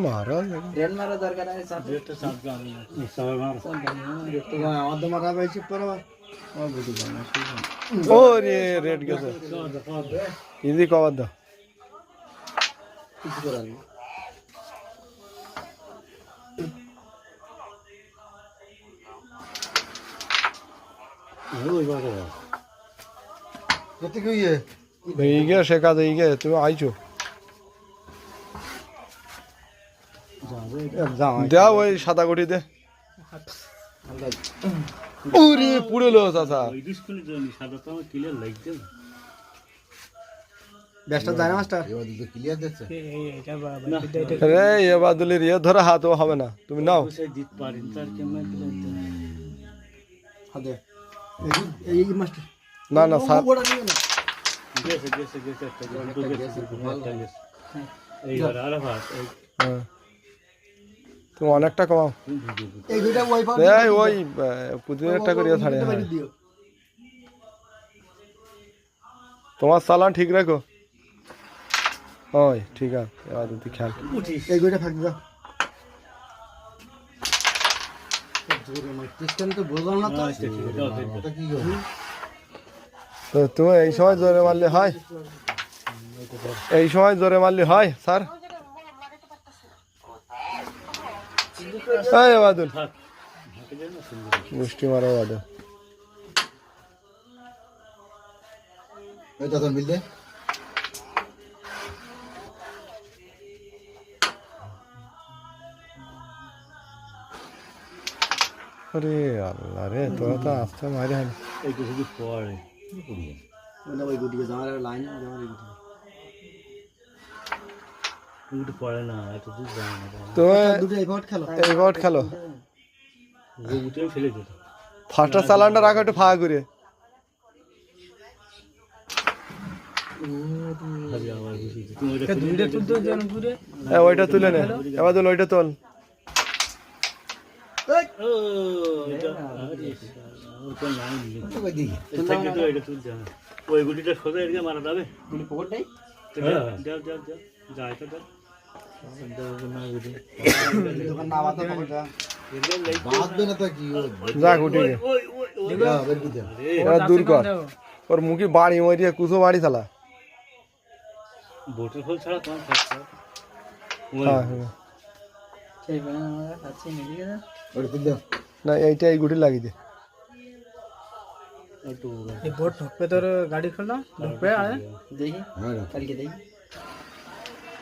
মারা রেল মারা দরকার আছে ও রে রেড গেছে ইজি কভার দাও কিছু করার নেই শেখা দিয়ে তুমি আইছো দেওয়া ওই সাদা গুটি দে ওরে পুড়েলো চাচা রে এ বাদুলির ইয়ে ধরে হাতও হবে না তুমি নাও না না স্যার তুমি অনেকটা কমাও ওই প্রতিদিনটা করিয়া ছাড়ে তোমার চালান ঠিক রাখো ওই ঠিক আছে এবার তুই খেয়াল তো তুমি এই সময় জোরে মারলে হয় এই সময় জোরে মারলে হয় স্যার বাদল মুষ্টি মারো বাদল আরে আল্লাহ রে তোরা তো আসতে মারে হয় খেলো ফার্স্ট চালানটা রাখো একটু ফাঁকা করে ওইটা তুলে নে এবার তোল ওইটা তোল ওই গুটিটা সোজা এদিকে মারা যাবে দূর কর ওর মুখে বাড়ি মরিয়ে কুচো বাড়ি চালা বোটের ফল ছাড়া তোমার না এইটা এই গুটি লাগিয়ে দে বোট ঢুকবে তোর গাড়ি খুললাম ঢুকবে দেখি কালকে দেখি